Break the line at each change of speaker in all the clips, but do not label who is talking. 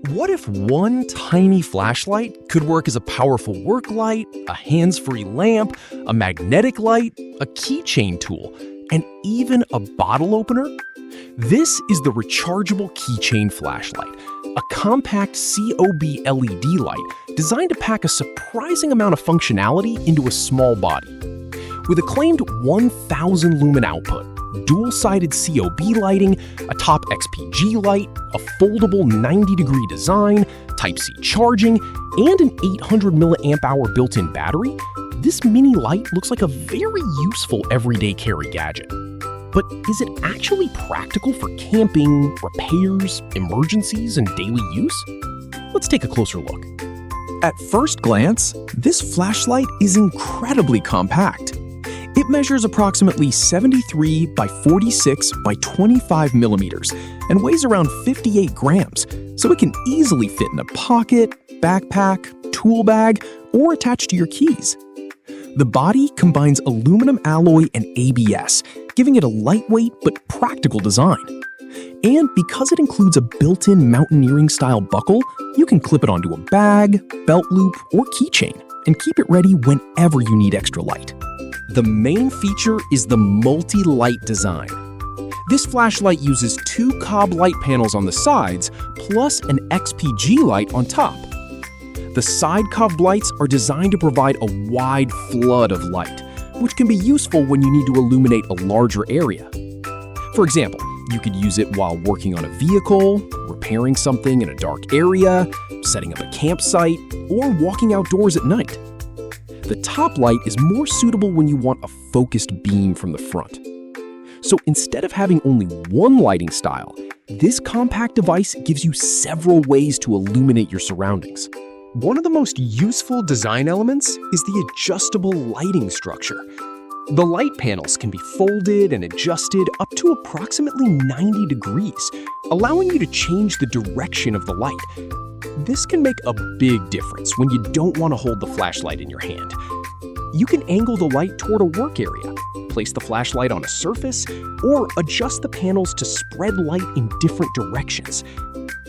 What if one tiny flashlight could work as a powerful work light, a hands-free lamp, a magnetic light, a keychain tool, and even a bottle opener? This is the Rechargeable Keychain Flashlight, a compact COB LED light designed to pack a surprising amount of functionality into a small body. With a claimed 1,000 lumen output, dual-sided COB lighting, a top XPG light, a foldable 90-degree design, Type-C charging, and an 800 mAh built-in battery, this mini light looks like a very useful everyday carry gadget. But is it actually practical for camping, repairs, emergencies, and daily use? Let's take a closer look.
At first glance, this flashlight is incredibly compact. It measures approximately 73 by 46 by 25 millimeters and weighs around 58 grams, so it can easily fit in a pocket, backpack, tool bag, or attached to your keys. The body combines aluminum alloy and ABS, giving it a lightweight but practical design. And because it includes a built-in mountaineering-style buckle, you can clip it onto a bag, belt loop, or keychain and keep it ready whenever you need extra light.
The main feature is the multi-light design. This flashlight uses two COB light panels on the sides, plus an XPG light on top. The side COB lights are designed to provide a wide flood of light, which can be useful when you need to illuminate a larger area. For example, you could use it while working on a vehicle, repairing something in a dark area, setting up a campsite, or walking outdoors at night. The top light is more suitable when you want a focused beam from the front. So instead of having only one lighting style, this compact device gives you several ways to illuminate your surroundings. One of the most useful design elements is the adjustable lighting structure. The light panels can be folded and adjusted up to approximately 90 degrees, allowing you to change the direction of the light. This can make a big difference when you don't want to hold the flashlight in your hand. You can angle the light toward a work area, place the flashlight on a surface, or adjust the panels to spread light in different directions.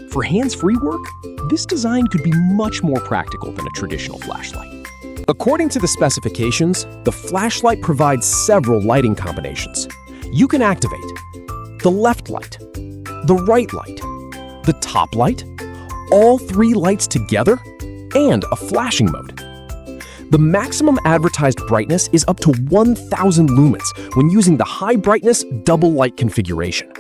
For hands-free work, this design could be much more practical than a traditional flashlight. According to the specifications, the flashlight provides several lighting combinations. You can activate the left light, the right light, the top light, all three lights together, and a flashing mode. The maximum advertised brightness is up to 1,000 lumens when using the high brightness double light configuration.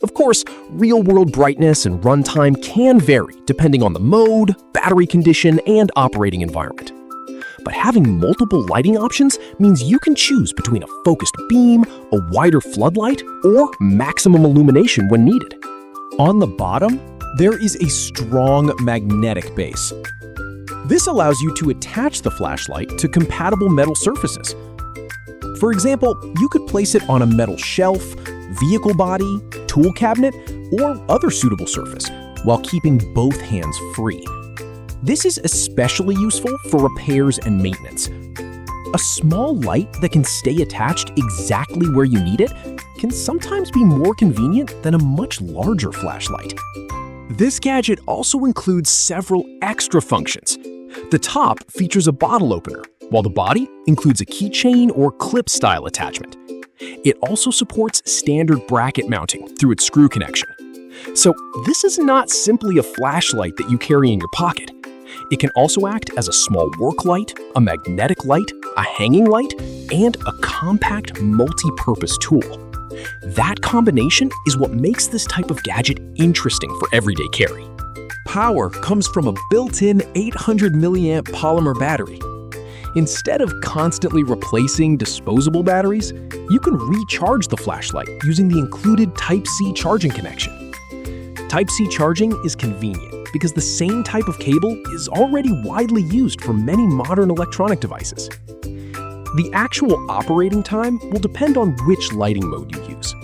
Of course, real-world brightness and runtime can vary depending on the mode, battery condition, and operating environment. But having multiple lighting options means you can choose between a focused beam, a wider floodlight, or maximum illumination when needed.
On the bottom, there is a strong magnetic base. This allows you to attach the flashlight to compatible metal surfaces. For example, you could place it on a metal shelf, vehicle body, tool cabinet, or other suitable surface, while keeping both hands free. This is especially useful for repairs and maintenance. A small light that can stay attached exactly where you need it can sometimes be more convenient than a much larger flashlight. This gadget also includes several extra functions. The top features a bottle opener, while the body includes a keychain or clip-style attachment. It also supports standard bracket mounting through its screw connection. So this is not simply a flashlight that you carry in your pocket. It can also act as a small work light, a magnetic light, a hanging light, and a compact multi-purpose tool. That combination is what makes this type of gadget interesting for everyday carry. Power comes from a built-in 800 milliamp polymer battery. Instead of constantly replacing disposable batteries, you can recharge the flashlight using the included Type-C charging connection. Type-C charging is convenient because the same type of cable is already widely used for many modern electronic devices. The actual operating time will depend on which lighting mode you use.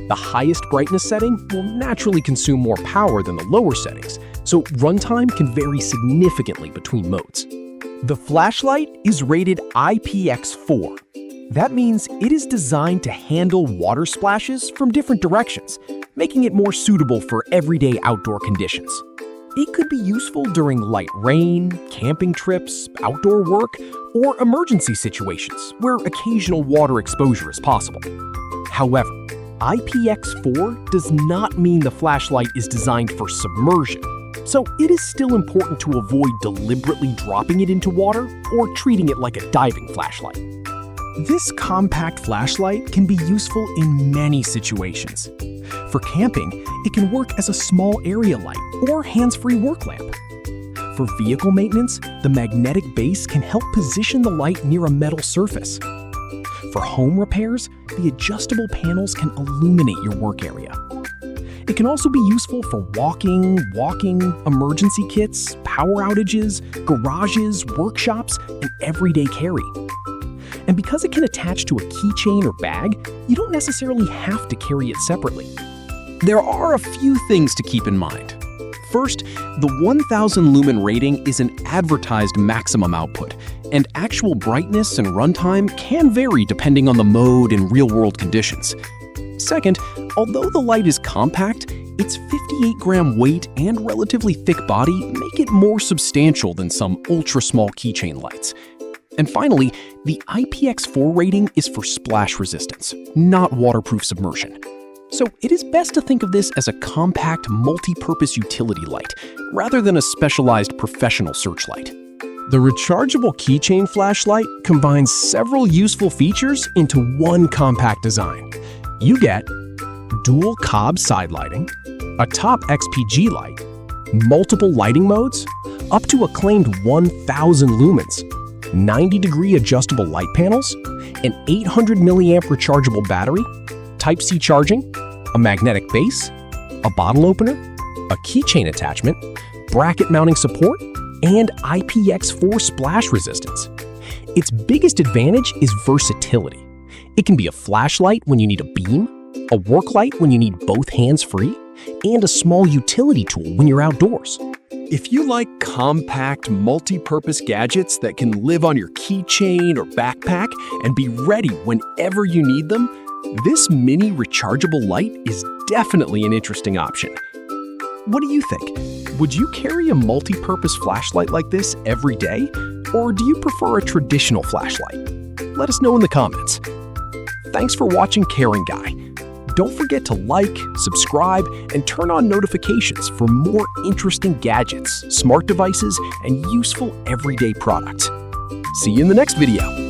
The highest brightness setting will naturally consume more power than the lower settings, so runtime can vary significantly between modes. The flashlight is rated IPX4. That means it is designed to handle water splashes from different directions, making it more suitable for everyday outdoor conditions. It could be useful during light rain, camping trips, outdoor work, or emergency situations where occasional water exposure is possible. However, IPX4 does not mean the flashlight is designed for submersion, so it is still important to avoid deliberately dropping it into water or treating it like a diving flashlight. This compact flashlight can be useful in many situations. For camping, it can work as a small area light or hands-free work lamp. For vehicle maintenance, the magnetic base can help position the light near a metal surface. For home repairs, the adjustable panels can illuminate your work area. It can also be useful for walking, emergency kits, power outages, garages, workshops, and everyday carry. And because it can attach to a keychain or bag, you don't necessarily have to carry it separately.
There are a few things to keep in mind. First, the 1000 lumen rating is an advertised maximum output, and actual brightness and runtime can vary depending on the mode and real-world conditions. Second, although the light is compact, its 58-gram weight and relatively thick body make it more substantial than some ultra-small keychain lights. And finally, the IPX4 rating is for splash resistance, not waterproof submersion. So it is best to think of this as a compact, multi-purpose utility light, rather than a specialized professional searchlight. The Rechargeable Keychain Flashlight combines several useful features into one compact design. You get dual COB side lighting, a top XPG light, multiple lighting modes, up to a claimed 1000 lumens, 90-degree adjustable light panels, an 800 milliamp rechargeable battery, Type-C charging, a magnetic base, a bottle opener, a keychain attachment, bracket mounting support, and IPX4 splash resistance. Its biggest advantage is versatility. It can be a flashlight when you need a beam, a work light when you need both hands free, and a small utility tool when you're outdoors. If you like compact, multi-purpose gadgets that can live on your keychain or backpack and be ready whenever you need them, this mini rechargeable light is definitely an interesting option. What do you think? Would you carry a multi-purpose flashlight like this every day? Or do you prefer a traditional flashlight? Let us know in the comments. Thanks for watching Caring Guy. Don't forget to like, subscribe, and turn on notifications for more interesting gadgets, smart devices, and useful everyday products. See you in the next video.